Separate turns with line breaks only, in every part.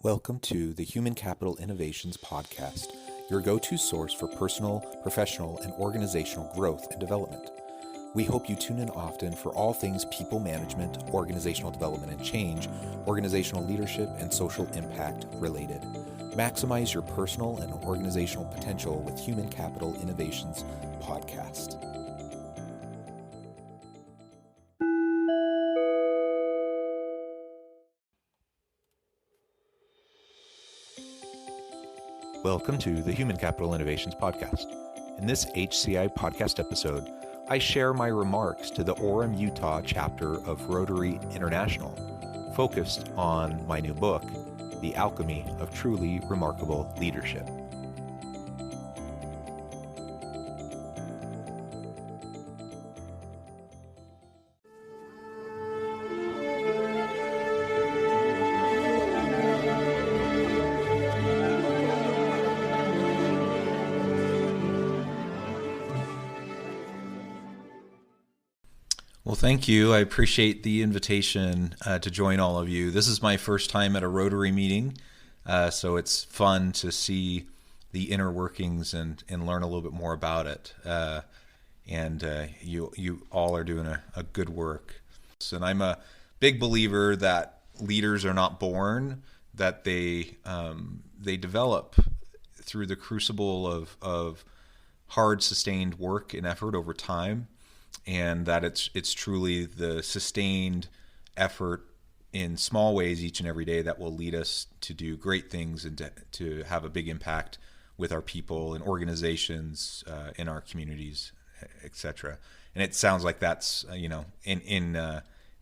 Welcome to the Human Capital Innovations Podcast, your go-to source for personal, professional, and organizational growth and development. We hope you tune in often for all things people management, organizational development and change, organizational leadership, and social impact related. Maximize your personal and organizational potential with Human Capital Innovations Podcast. Welcome to the Human Capital Innovations Podcast. In this HCI podcast episode, I share my remarks to the Orem, Utah chapter of Rotary International, focused on my new book, The Alchemy of Truly Remarkable Leadership. Well, thank you. I appreciate the invitation to join all of you. This is my first time at a Rotary meeting, so it's fun to see the inner workings and learn a little bit more about it. You all are doing a good work. And I'm a big believer that leaders are not born, that they develop through the crucible of hard, sustained work and effort over time. And that it's truly the sustained effort in small ways each and every day that will lead us to do great things and to have a big impact with our people and organizations in our communities, etc. And it sounds like that's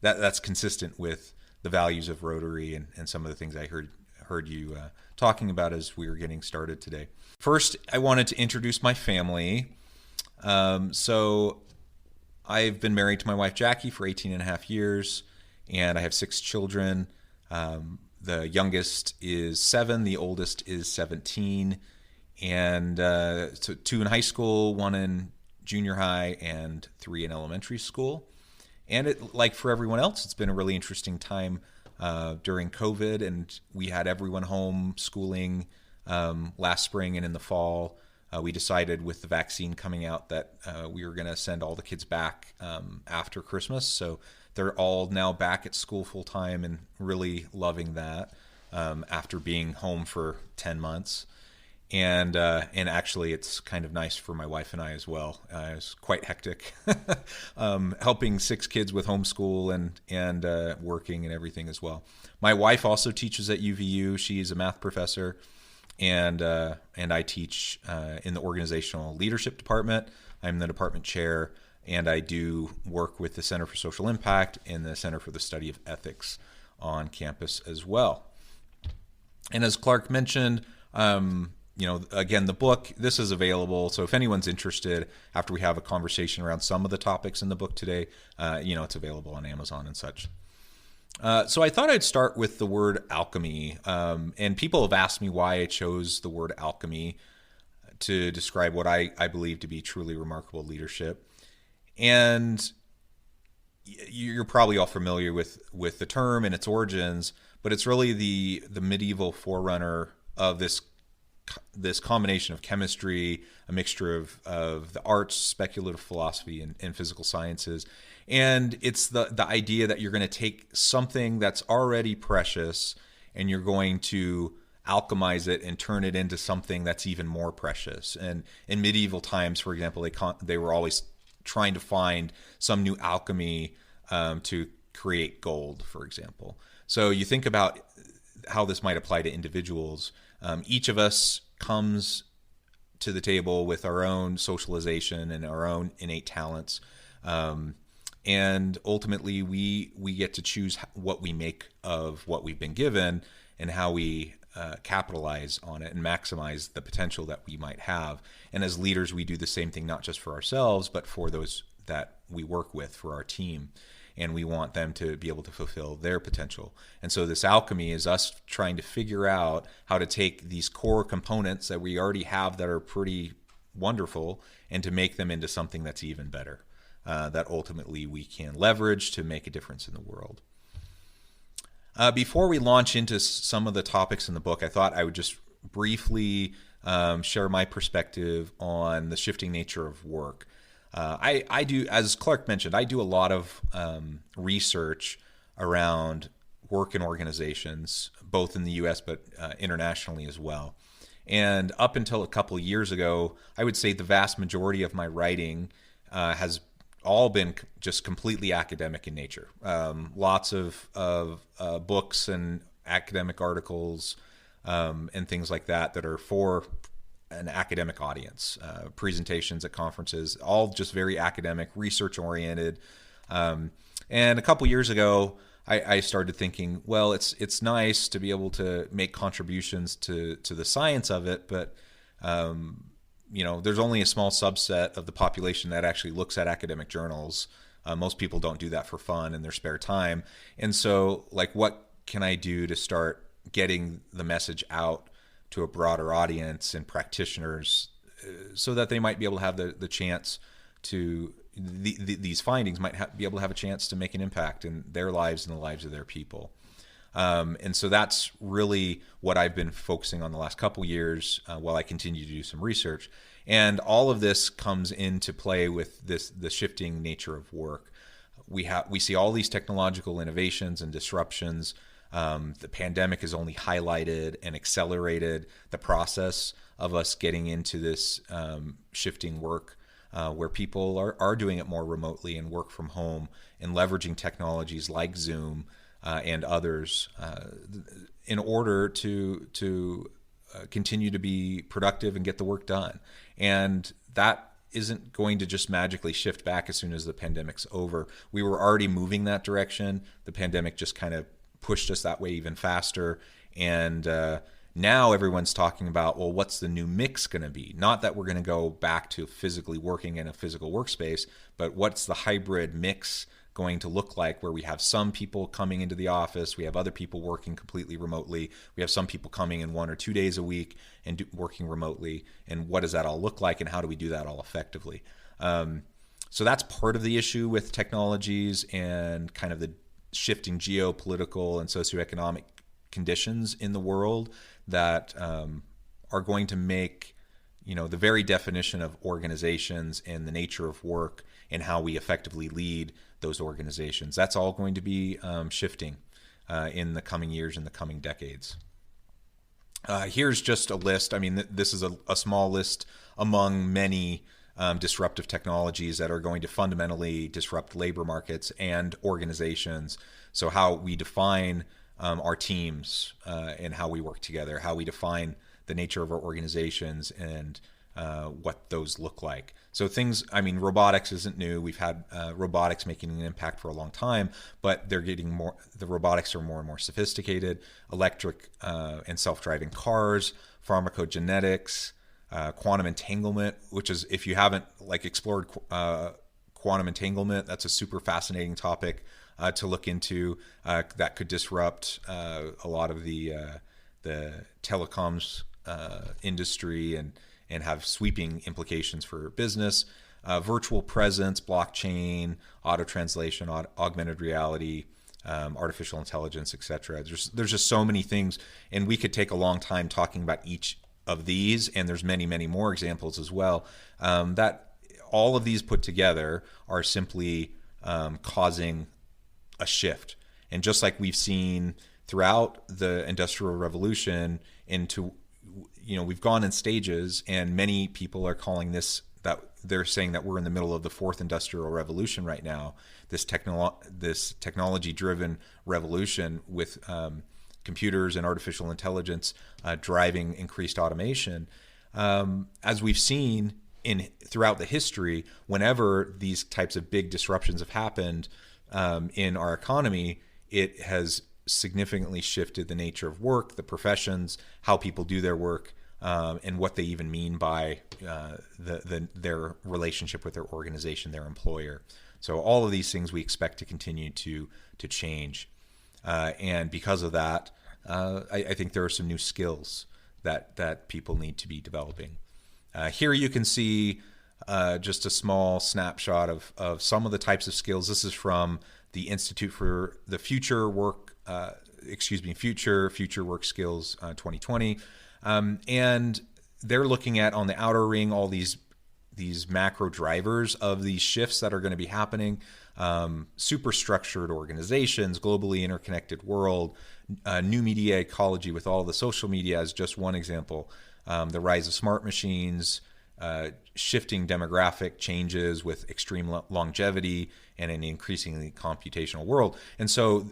that's consistent with the values of Rotary and some of the things I heard you talking about as we were getting started today. First, I wanted to introduce my family. So I've been married to my wife, Jackie, for 18 and a half years, and I have 6 children. The youngest is 7, the oldest is 17, and so 2 in high school, 1 in junior high, and 3 in elementary school. And like for everyone else, it's been a really interesting time during COVID, and we had everyone home schooling last spring and in the fall. We decided with the vaccine coming out that we were going to send all the kids back after Christmas. So they're all now back at school full time and really loving that after being home for 10 months. And actually it's kind of nice for my wife and I as well. It's quite hectic helping 6 kids with homeschool and working and everything as well. My wife also teaches at UVU. She is a math professor. And I teach in the organizational leadership department. I'm the department chair, and I do work with the Center for Social Impact and the Center for the Study of Ethics on campus as well. And as Clark mentioned, again, the book, this is available. So if anyone's interested, after we have a conversation around some of the topics in the book today, it's available on Amazon and such. So I thought I'd start with the word alchemy, and people have asked me why I chose the word alchemy to describe what I believe to be truly remarkable leadership. And you're probably all familiar with the term and its origins, but it's really the medieval forerunner of this combination of chemistry, a mixture of the arts, speculative philosophy, and physical sciences. And it's the idea that you're going to take something that's already precious and you're going to alchemize it and turn it into something that's even more precious. And in medieval times, for example, they were always trying to find some new alchemy to create gold, for example. So you think about how this might apply to individuals. Each of us comes to the table with our own socialization and our own innate talents. And ultimately, we get to choose what we make of what we've been given and how we capitalize on it and maximize the potential that we might have. And as leaders, we do the same thing, not just for ourselves, but for those that we work with, for our team. And we want them to be able to fulfill their potential. And so this alchemy is us trying to figure out how to take these core components that we already have that are pretty wonderful and to make them into something that's even better. That ultimately we can leverage to make a difference in the world. Before we launch into some of the topics in the book, I thought I would just briefly share my perspective on the shifting nature of work. I do, as Clark mentioned, I do a lot of research around work in organizations, both in the U.S. but internationally as well. And up until a couple of years ago, I would say the vast majority of my writing has all been just completely academic in nature. Lots of books and academic articles and things like that are for an academic audience. Presentations at conferences, all just very academic, research oriented. And a couple years ago, I started thinking, well, it's nice to be able to make contributions to the science of it, but there's only a small subset of the population that actually looks at academic journals. Most people don't do that for fun in their spare time. And so, what can I do to start getting the message out to a broader audience and practitioners so that they might be able to have the chance to, these findings might be able to have a chance to make an impact in their lives and the lives of their people. And so that's really what I've been focusing on the last couple years while I continue to do some research. And all of this comes into play with the shifting nature of work. We see all these technological innovations and disruptions. The pandemic has only highlighted and accelerated the process of us getting into this shifting work where people are doing it more remotely and work from home and leveraging technologies like Zoom and others in order to continue to be productive and get the work done. And that isn't going to just magically shift back as soon as the pandemic's over. We were already moving that direction. The pandemic just kind of pushed us that way even faster. And now everyone's talking about, well, what's the new mix going to be? Not that we're going to go back to physically working in a physical workspace, but what's the hybrid mix going to look like, where we have some people coming into the office, we have other people working completely remotely, we have some people coming in 1 or 2 days a week and working remotely, and what does that all look like, and how do we do that all effectively? So that's part of the issue with technologies and kind of the shifting geopolitical and socioeconomic conditions in the world that are going to make the very definition of organizations and the nature of work and how we effectively lead those organizations. That's all going to be shifting in the coming years and the coming decades. Here's just a list. I mean, this is a small list among many disruptive technologies that are going to fundamentally disrupt labor markets and organizations. So how we define our teams and how we work together, how we define the nature of our organizations and what those look like. So robotics isn't new. We've had robotics making an impact for a long time, but the robotics are more and more sophisticated. Electric and self-driving cars, pharmacogenetics, quantum entanglement, which is, if you haven't explored quantum entanglement, that's a super fascinating topic to look into. That could disrupt a lot of the telecoms industry and have sweeping implications for business. Virtual presence, blockchain, auto translation, augmented reality, artificial intelligence, etc. There's just so many things, and we could take a long time talking about each of these, and there's many, many more examples as well. That all of these put together are simply causing a shift. And just like we've seen throughout the Industrial Revolution we've gone in stages, and many people are calling this, that they're saying that we're in the middle of the fourth industrial revolution right now, this technology-driven revolution with computers and artificial intelligence driving increased automation. As we've seen throughout the history, whenever these types of big disruptions have happened in our economy, it has significantly shifted the nature of work, the professions, how people do their work, and what they even mean by their relationship with their organization, their employer. So all of these things we expect to continue to change. And because of that, I think there are some new skills that people need to be developing. Here you can see just a small snapshot of some of the types of skills. This is from the Institute for the Future Work Future Work Skills 2020, and they're looking at on the outer ring all these macro drivers of these shifts that are going to be happening. Super structured organizations, globally interconnected world, new media ecology with all the social media as just one example. The rise of smart machines, shifting demographic changes with extreme longevity and an increasingly computational world. And so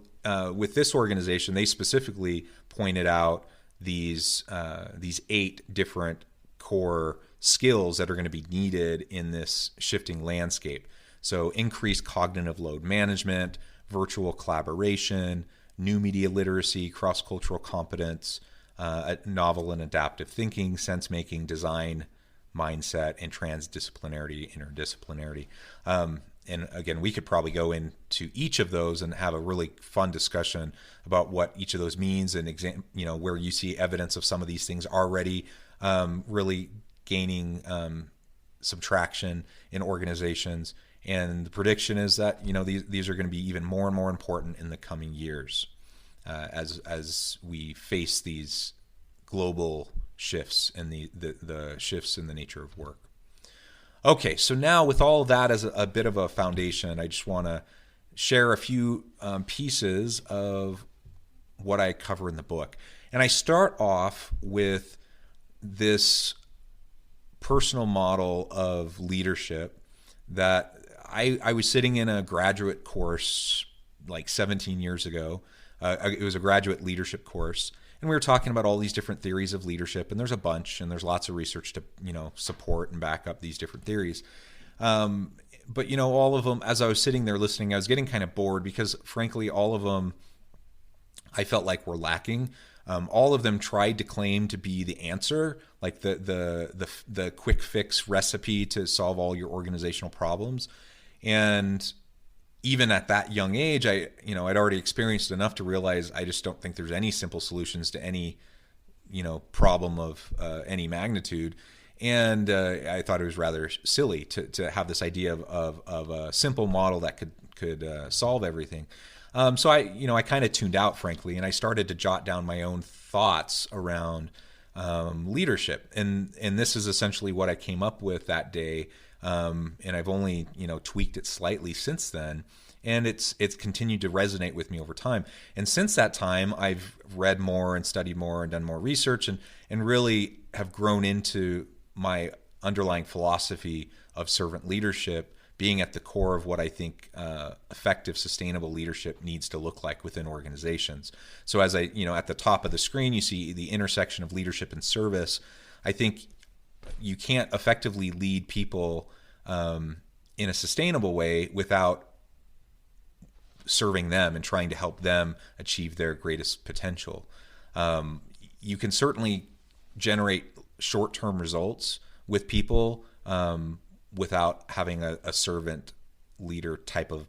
with this organization, they specifically pointed out these 8 different core skills that are going to be needed in this shifting landscape. So increased cognitive load management, virtual collaboration, new media literacy, cross-cultural competence, novel and adaptive thinking, sense-making, design, mindset, and transdisciplinarity, interdisciplinarity. And again, we could probably go into each of those and have a really fun discussion about what each of those means and where you see evidence of some of these things already really gaining some traction in organizations. And the prediction is that these are going to be even more and more important in the coming years as we face these global shifts and the shifts in the nature of work. Okay, so now with all of that as a bit of a foundation, I just want to share a few pieces of what I cover in the book. And I start off with this personal model of leadership that I was sitting in a graduate course like 17 years ago. It was a graduate leadership course. And we were talking about all these different theories of leadership, and there's a bunch, and there's lots of research to support and back up these different theories. But all of them, as I was sitting there listening, I was getting kind of bored because, frankly, all of them I felt like were lacking. All of them tried to claim to be the answer, like the quick fix recipe to solve all your organizational problems, and even at that young age, I'd already experienced enough to realize I just don't think there's any simple solutions to any, problem of any magnitude. And I thought it was rather silly to have this idea of a simple model that could solve everything. So I kind of tuned out, frankly, and I started to jot down my own thoughts around leadership. And this is essentially what I came up with that day. And I've only, tweaked it slightly since then. And it's continued to resonate with me over time. And since that time, I've read more and studied more and done more research and really have grown into my underlying philosophy of servant leadership being at the core of what I think effective, sustainable leadership needs to look like within organizations. So as at the top of the screen, you see the intersection of leadership and service. I think you can't effectively lead people in a sustainable way without serving them and trying to help them achieve their greatest potential. You can certainly generate short-term results with people without having a servant leader type of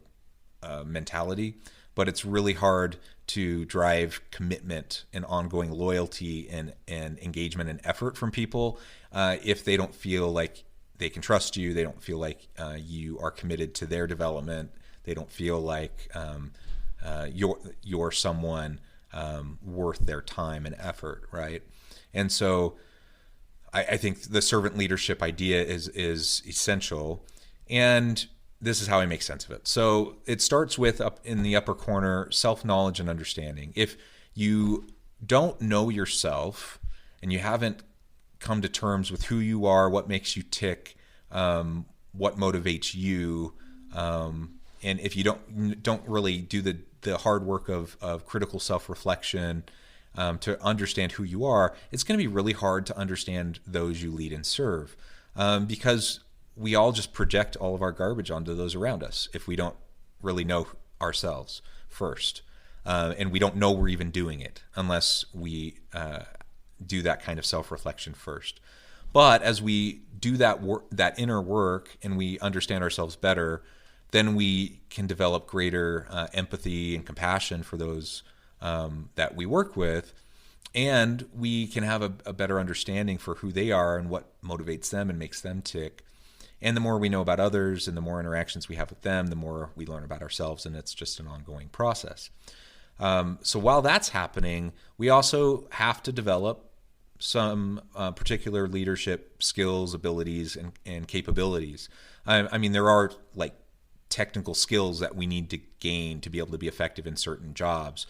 mentality, but it's really hard to drive commitment and ongoing loyalty and engagement and effort from people if they don't feel like they can trust you, they don't feel like you are committed to their development, they don't feel like you're someone worth their time and effort, right? And so I think the servant leadership idea is essential, and this is how I make sense of it. So it starts with, up in the upper corner, self-knowledge and understanding. If you don't know yourself and you haven't come to terms with who you are, what makes you tick, what motivates you, and if you don't really do the hard work of critical self-reflection to understand who you are, it's going to be really hard to understand those you lead and serve, because we all just project all of our garbage onto those around us if we don't really know ourselves first, and we don't know we're even doing it unless we do that kind of self-reflection first. But as we do that inner work and we understand ourselves better, then we can develop greater empathy and compassion for those that we work with, and we can have a better understanding for who they are and what motivates them and makes them tick. And the more we know about others and the more interactions we have with them, the more we learn about ourselves, and it's just an ongoing process. So while that's happening, we also have to develop some particular leadership skills, abilities, and capabilities. I mean, there are like technical skills that we need to gain to be able to be effective in certain jobs.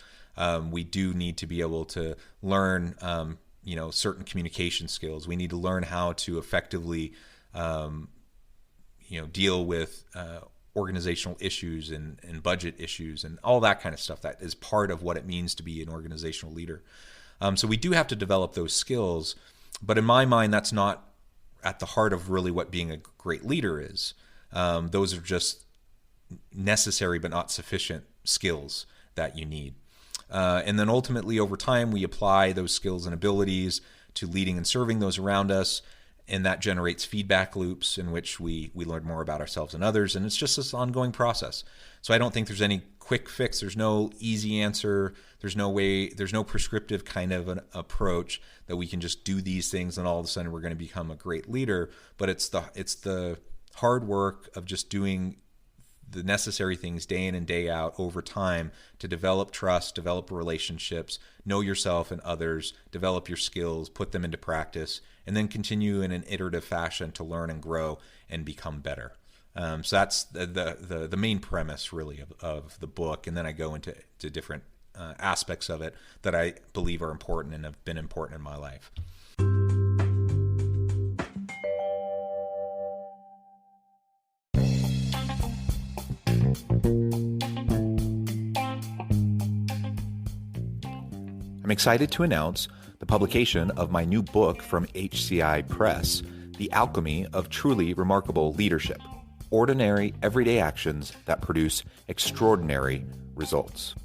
We do need to be able to learn, certain communication skills. We need to learn how to effectively, deal with organizational issues and budget issues and all that kind of stuff. That is part of what it means to be an organizational leader. So we do have to develop those skills, but in my mind, that's not at the heart of really what being a great leader is. Those are just necessary but not sufficient skills that you need. And then ultimately, over time, we apply those skills and abilities to leading and serving those around us, and that generates feedback loops in which we learn more about ourselves and others, and it's just this ongoing process. So I don't think there's any quick fix. There's no easy answer. There's no prescriptive kind of an approach that we can just do these things and all of a sudden we're going to become a great leader. But it's the hard work of just doing the necessary things day in and day out over time to develop trust, develop relationships, know yourself and others, develop your skills, put them into practice, and then continue in an iterative fashion to learn and grow and become better. So that's the main premise really of the book. And then I go into different aspects of it that I believe are important and have been important in my life. I'm excited to announce the publication of my new book from HCI Press, The Alchemy of Truly Remarkable Leadership: Ordinary, Everyday Actions that Produce Extraordinary Results.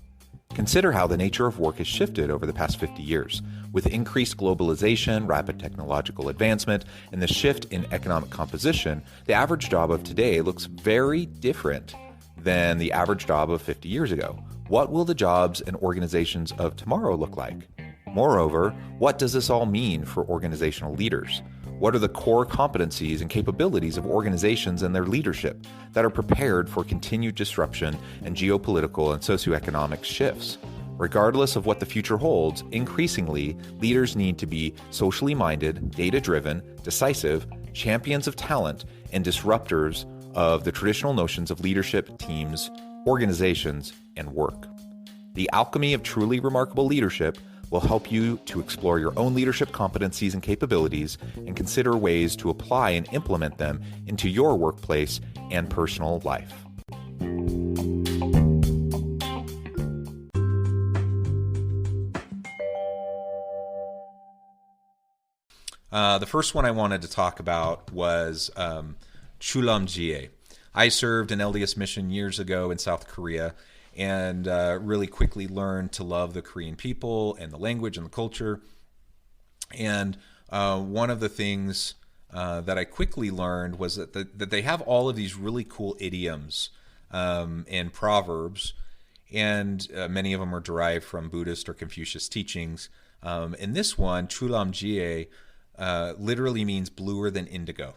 Consider how the nature of work has shifted over the past 50 years. With increased globalization, rapid technological advancement, and the shift in economic composition, the average job of today looks very different than the average job of 50 years ago. What will the jobs and organizations of tomorrow look like? Moreover, what does this all mean for organizational leaders? What are the core competencies and capabilities of organizations and their leadership that are prepared for continued disruption and geopolitical and socioeconomic shifts? Regardless of what the future holds, increasingly, leaders need to be socially minded, data-driven, decisive, champions of talent, and disruptors of the traditional notions of leadership, teams, organizations, and work. The Alchemy of Truly Remarkable Leadership will help you to explore your own leadership competencies and capabilities and consider ways to apply and implement them into your workplace and personal life. The first one I wanted to talk about was Chulam Jie. I served an LDS mission years ago in South Korea and really quickly learned to love the Korean people and the language and the culture. And one of the things that I quickly learned was that they have all of these really cool idioms and proverbs, and many of them are derived from Buddhist or Confucius teachings. And this one, Chulam Jie, literally means bluer than indigo.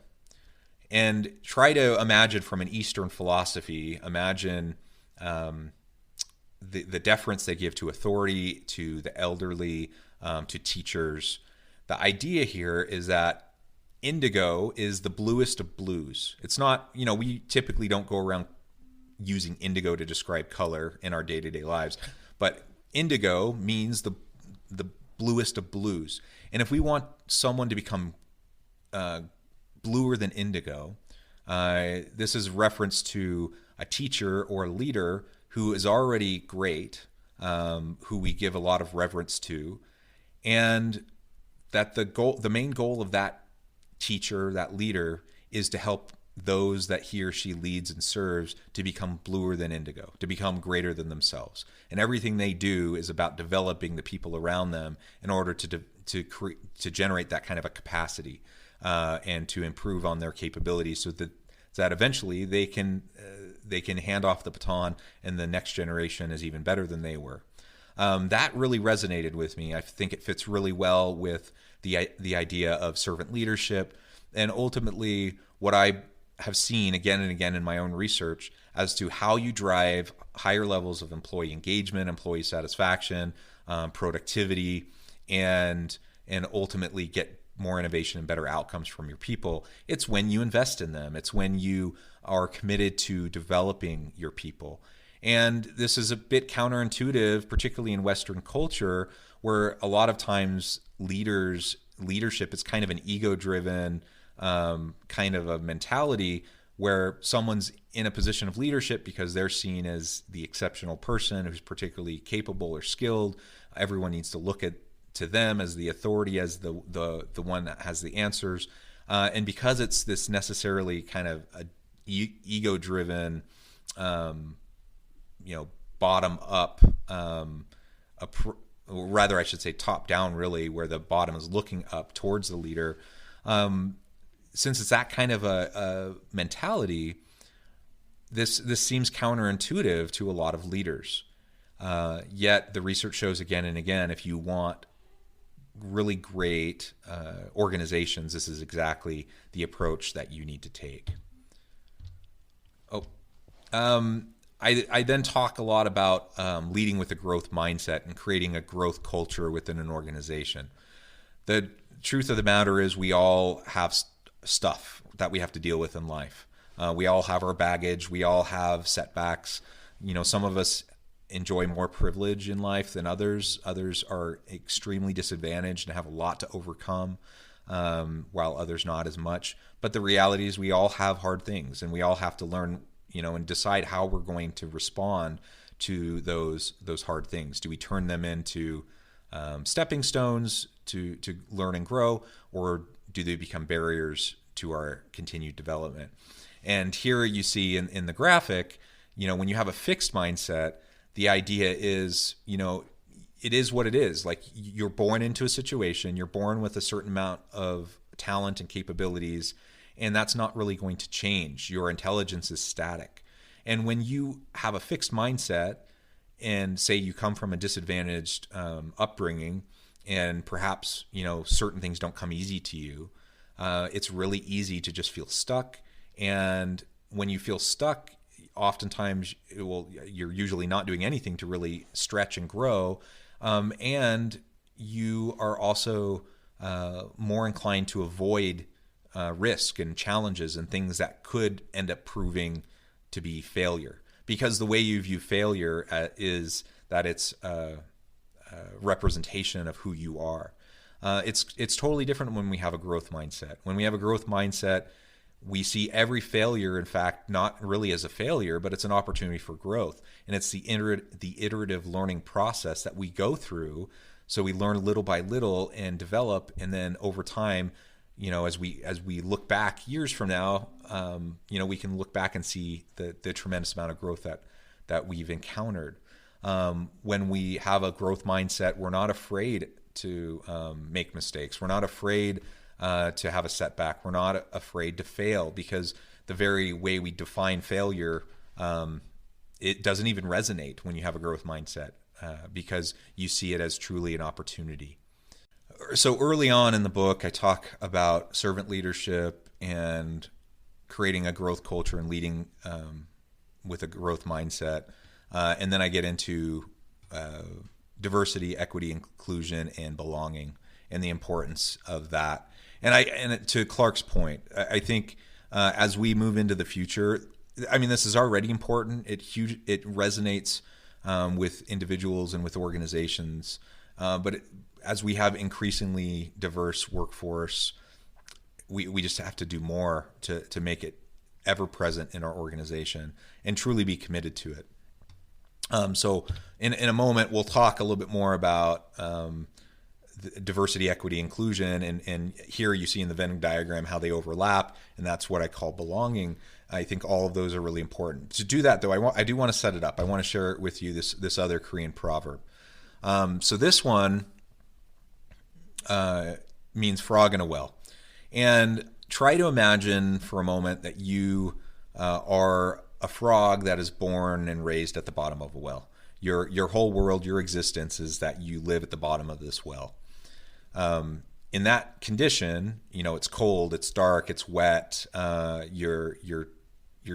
And try to imagine from an Eastern philosophy, imagine the deference they give to authority, to the elderly, to teachers. The idea here is that indigo is the bluest of blues. It's not, we typically don't go around using indigo to describe color in our day-to-day lives, but indigo means the bluest of blues. And if we want someone to become bluer than indigo, this is reference to a teacher or a leader who is already great, who we give a lot of reverence to, and that the main goal of that teacher, that leader, is to help those that he or she leads and serves to become bluer than indigo, to become greater than themselves. And everything they do is about developing the people around them in order to generate that kind of a capacity and to improve on their capabilities, so that eventually they can hand off the baton and the next generation is even better than they were. That really resonated with me. I think it fits really well with the idea of servant leadership, and ultimately what I have seen again and again in my own research, as to how you drive higher levels of employee engagement, employee satisfaction, productivity, and ultimately get more innovation and better outcomes from your people. It's when you invest in them. It's when you are committed to developing your people. And this is a bit counterintuitive, particularly in Western culture, where a lot of times leadership is kind of an ego-driven kind of a mentality, where someone's in a position of leadership because they're seen as the exceptional person who's particularly capable or skilled. Everyone needs to look to them as the authority, as the one that has the answers. And because it's this necessarily kind of a ego-driven, bottom up, or rather I should say top down, really, where the bottom is looking up towards the leader. Since it's that kind of a mentality, this seems counterintuitive to a lot of leaders. Yet the research shows again and again, if you want really great organizations, this is exactly the approach that you need to take. I then talk a lot about leading with a growth mindset and creating a growth culture within an organization. The truth of the matter is we all have stuff that we have to deal with in life. We all have our baggage. We all have setbacks. Some of us enjoy more privilege in life than others. Others are extremely disadvantaged and have a lot to overcome, while others not as much. But the reality is we all have hard things, and we all have to learn, and decide how we're going to respond to those hard things. Do we turn them into stepping stones to learn and grow, or do they become barriers to our continued development? And here you see in the graphic, when you have a fixed mindset, the idea is, it is what it is. Like, you're born into a situation, you're born with a certain amount of talent and capabilities, and that's not really going to change. Your intelligence is static. And when you have a fixed mindset, and say you come from a disadvantaged upbringing, and perhaps, certain things don't come easy to you, it's really easy to just feel stuck. And when you feel stuck, oftentimes you're usually not doing anything to really stretch and grow. And you are also more inclined to avoid risk and challenges and things that could end up proving to be failure. Because the way you view failure is that it's a representation of who you are. It's totally different when we have a growth mindset. When we have a growth mindset, we see every failure, in fact, not really as a failure, but it's an opportunity for growth. And it's the iterative learning process that we go through. So we learn little by little and develop, and then over time, as we look back years from now, we can look back and see the tremendous amount of growth that we've encountered. When we have a growth mindset, we're not afraid to make mistakes. We're not afraid to have a setback. We're not afraid to fail, because the very way we define failure, it doesn't even resonate when you have a growth mindset, because you see it as truly an opportunity. So early on in the book, I talk about servant leadership and creating a growth culture and leading with a growth mindset. And then I get into diversity, equity, inclusion, and belonging, and the importance of that. And to Clark's point, I think as we move into the future, this is already important. It resonates with individuals and with organizations, but as we have increasingly diverse workforce, we just have to do more to make it ever present in our organization and truly be committed to it. So in a moment, we'll talk a little bit more about diversity, equity, inclusion, and here you see in the Venn diagram how they overlap, and that's what I call belonging. I think all of those are really important. To do that, though, I do want to set it up. I want to share with you this other Korean proverb. So this one means frog in a well. And try to imagine for a moment that you are a frog that is born and raised at the bottom of a well. Your whole world, your existence is that you live at the bottom of this well. In that condition, it's cold, it's dark, it's wet, you're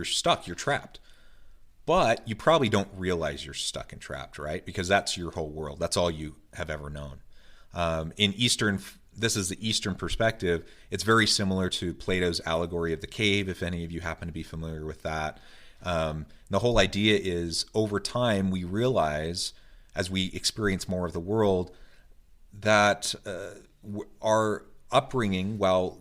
stuck, you're trapped. But you probably don't realize you're stuck and trapped, right? Because that's your whole world. That's all you have ever known. This is the Eastern perspective. It's very similar to Plato's allegory of the cave, if any of you happen to be familiar with that. The whole idea is, over time, we realize, as we experience more of the world, that our upbringing, while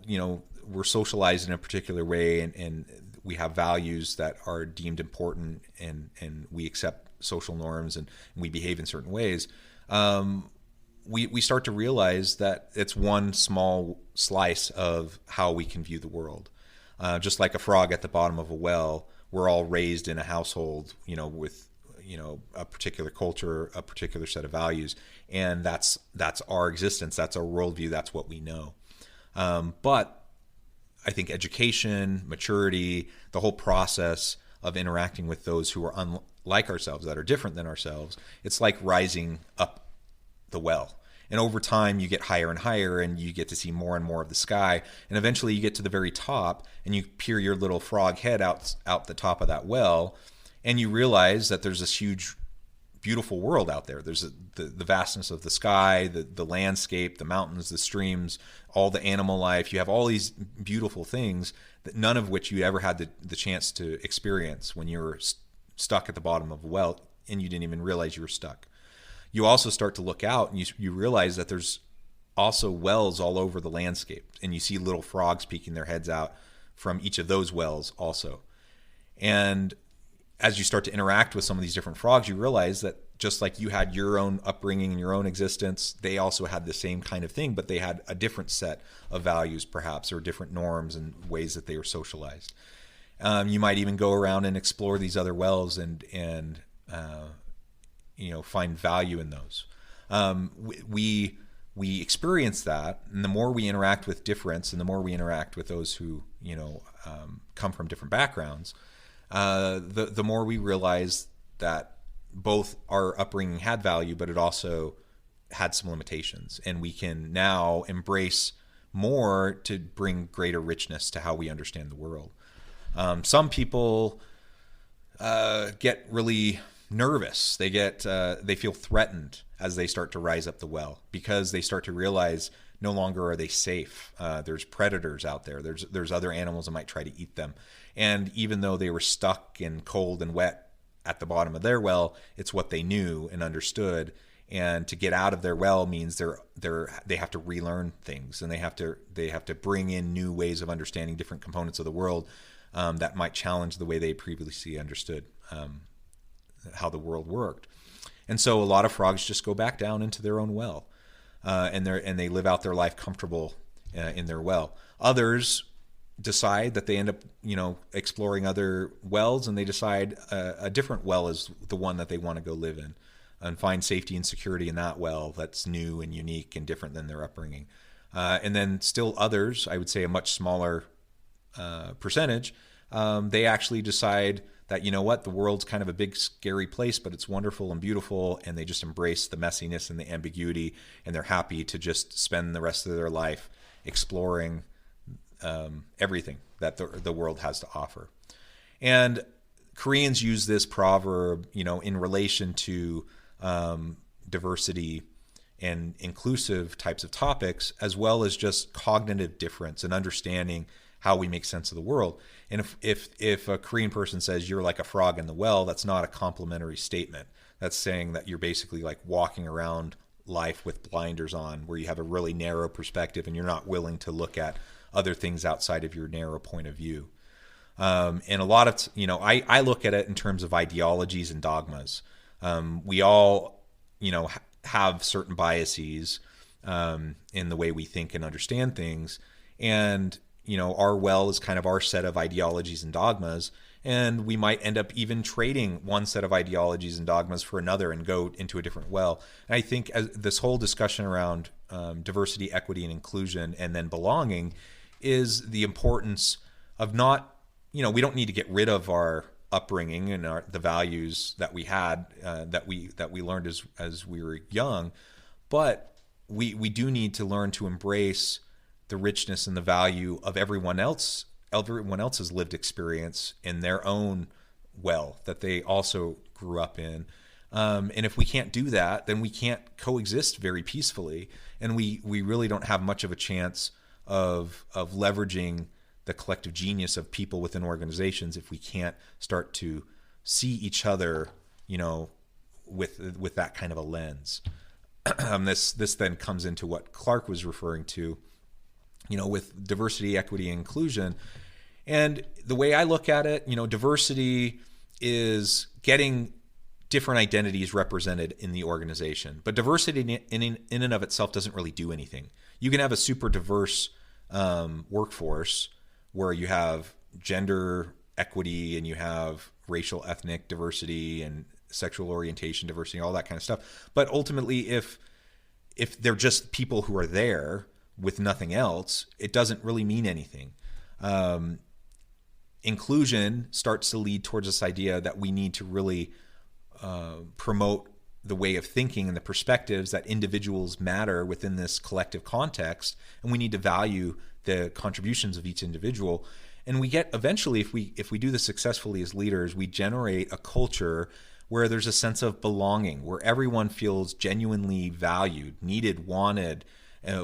we're socialized in a particular way, and we have values that are deemed important, and we accept social norms, and we behave in certain ways, we start to realize that it's one small slice of how we can view the world. Just like a frog at the bottom of a well, we're all raised in a household, with a particular culture, a particular set of values, and that's our existence, that's our worldview, that's what we know. But I think education, maturity, the whole process of interacting with those who are unlike ourselves, that are different than ourselves, it's like rising up the well. And over time, you get higher and higher, and you get to see more and more of the sky. And eventually you get to the very top, and you peer your little frog head out the top of that well, and you realize that there's this huge, beautiful world out there. There's the vastness of the sky, the landscape, the mountains, the streams, all the animal life. You have all these beautiful things, that none of which you ever had the chance to experience when you were stuck at the bottom of a well, and you didn't even realize you were stuck. You also start to look out, and you realize that there's also wells all over the landscape, and you see little frogs peeking their heads out from each of those wells also. And as you start to interact with some of these different frogs, you realize that just like you had your own upbringing and your own existence, they also had the same kind of thing, but they had a different set of values perhaps, or different norms and ways that they were socialized. You might even go around and explore these other wells and find value in those. We experience that, and the more we interact with difference, and the more we interact with those who come from different backgrounds, the more we realize that both our upbringing had value, but it also had some limitations, and we can now embrace more to bring greater richness to how we understand the world. Some people get really nervous. They feel threatened as they start to rise up the well, because they start to realize no longer are they safe. There's predators out there. There's other animals that might try to eat them. And even though they were stuck and cold and wet at the bottom of their well, it's what they knew and understood. And to get out of their well means they have to relearn things, and they have to bring in new ways of understanding different components of the world that might challenge the way they previously understood how the world worked. And so a lot of frogs just go back down into their own well, and they live out their life comfortable in their well. Others decide that they end up exploring other wells, and they decide a different well is the one that they want to go live in, and find safety and security in that well that's new and unique and different than their upbringing. And then still others, I would say a much smaller percentage, they actually decide that, the world's kind of a big, scary place, but it's wonderful and beautiful, and they just embrace the messiness and the ambiguity, and they're happy to just spend the rest of their life exploring everything that the world has to offer. And Koreans use this proverb, in relation to diversity and inclusive types of topics, as well as just cognitive difference and understanding how we make sense of the world. And if a Korean person says you're like a frog in the well, that's not a complimentary statement. That's saying that you're basically like walking around life with blinders on, where you have a really narrow perspective and you're not willing to look at other things outside of your narrow point of view. And a lot of, I look at it in terms of ideologies and dogmas. We all, have certain biases in the way we think and understand things. And, our well is kind of our set of ideologies and dogmas. And we might end up even trading one set of ideologies and dogmas for another and go into a different well. And I think as this whole discussion around diversity, equity, and inclusion, and then belonging, is the importance of not, we don't need to get rid of our upbringing and the values that we had, that we learned as we were young, but we do need to learn to embrace the richness and the value of everyone else's lived experience in their own well that they also grew up in. And if we can't do that, then we can't coexist very peacefully. And we really don't have much of a chance of leveraging the collective genius of people within organizations if we can't start to see each other, with that kind of a lens. This then comes into what Clark was referring to, with diversity, equity, and inclusion. And the way I look at it, diversity is getting different identities represented in the organization. But diversity in and of itself doesn't really do anything. You can have a super diverse workforce where you have gender equity and you have racial, ethnic diversity and sexual orientation diversity, all that kind of stuff. But ultimately, if they're just people who are there with nothing else, it doesn't really mean anything. Inclusion starts to lead towards this idea that we need to really promote the way of thinking and the perspectives that individuals matter within this collective context, and we need to value the contributions of each individual. And we get eventually, if we do this successfully as leaders, we generate a culture where there's a sense of belonging, where everyone feels genuinely valued, needed, wanted,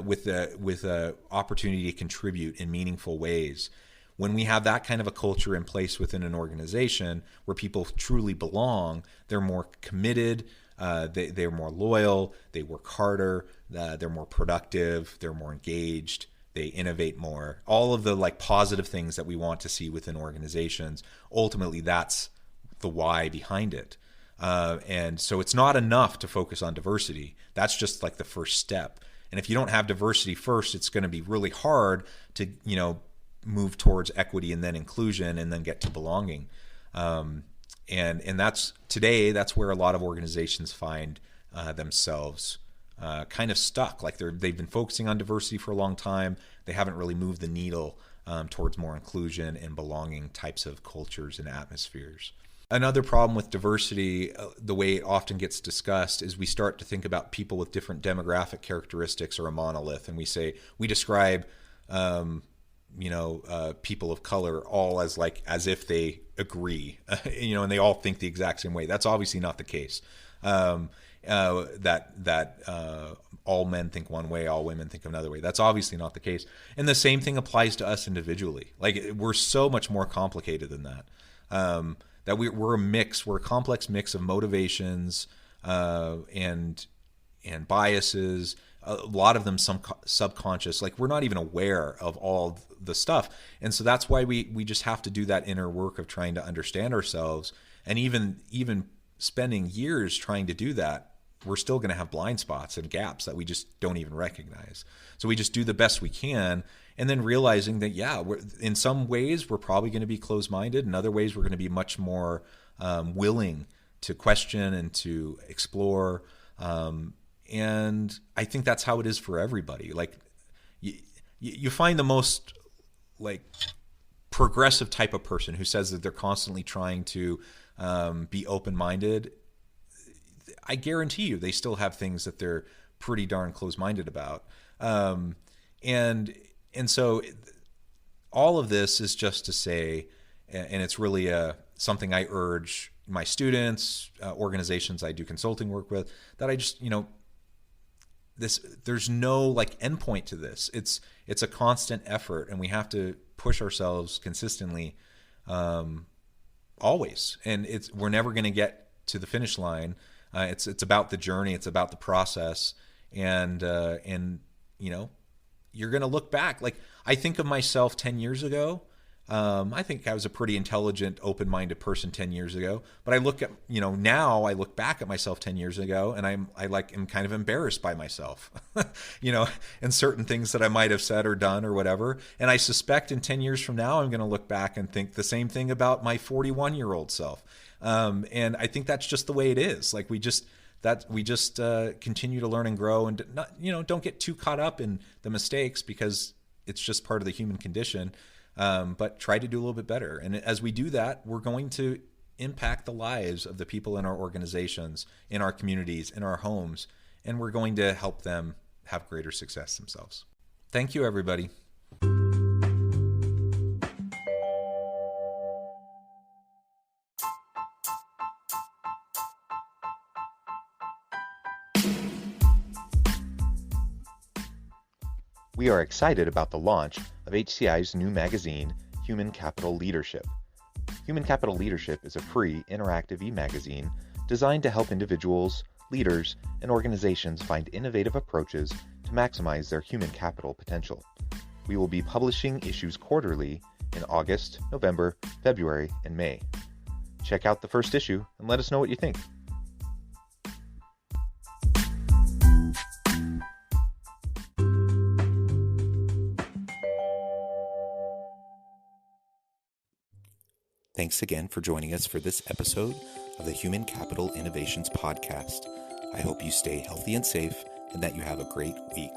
with a opportunity to contribute in meaningful ways. When we have that kind of a culture in place within an organization where people truly belong, they're more committed, they're more loyal, they work harder, they're more productive, they're more engaged, they innovate more. All of the positive things that we want to see within organizations, ultimately that's the why behind it. And so it's not enough to focus on diversity. That's just the first step. And if you don't have diversity first, it's going to be really hard to, move towards equity and then inclusion and then get to belonging. And that's where a lot of organizations find themselves kind of stuck. They've been focusing on diversity for a long time. They haven't really moved the needle towards more inclusion and belonging types of cultures and atmospheres. Another problem with diversity, the way it often gets discussed, is we start to think about people with different demographic characteristics or a monolith, and we describe people of color all as if they agree, and they all think the exact same way. That's obviously not the case. That all men think one way, all women think another way. That's obviously not the case. And the same thing applies to us individually. We're so much more complicated than that. That we're a complex mix of motivations and biases. A lot of them subconscious. We're not even aware of all the stuff, and so that's why we just have to do that inner work of trying to understand ourselves. And even spending years trying to do that, we're still going to have blind spots and gaps that we just don't even recognize. So we just do the best we can, and then realizing that in some ways we're probably going to be closed-minded. In other ways, we're going to be much more willing to question and to explore. And I think that's how it is for everybody. You find the most progressive type of person who says that they're constantly trying to be open-minded. I guarantee you they still have things that they're pretty darn close-minded about. And so all of this is just to say, and it's really something I urge my students, organizations I do consulting work with, that I just, there's no endpoint to this. It's a constant effort, and we have to push ourselves consistently, always. And we're never going to get to the finish line. It's about the journey. It's about the process, and you're going to look back. I think of myself 10 years ago. I think I was a pretty intelligent, open-minded person 10 years ago. But I look at, now I look back at myself 10 years ago, and I'm kind of embarrassed by myself, and certain things that I might have said or done or whatever. And I suspect in 10 years from now, I'm going to look back and think the same thing about my 41-year-old self. And I think that's just the way it is. We just continue to learn and grow, and not, don't get too caught up in the mistakes, because it's just part of the human condition. But try to do a little bit better. And as we do that, we're going to impact the lives of the people in our organizations, in our communities, in our homes, and we're going to help them have greater success themselves. Thank you, everybody.
We are excited about the launch of HCI's new magazine, Human Capital Leadership. Human Capital Leadership is a free, interactive e-magazine designed to help individuals, leaders, and organizations find innovative approaches to maximize their human capital potential. We will be publishing issues quarterly in August, November, February, and May. Check out the first issue and let us know what you think.
Thanks again for joining us for this episode of the Human Capital Innovations Podcast. I hope you stay healthy and safe and that you have a great week.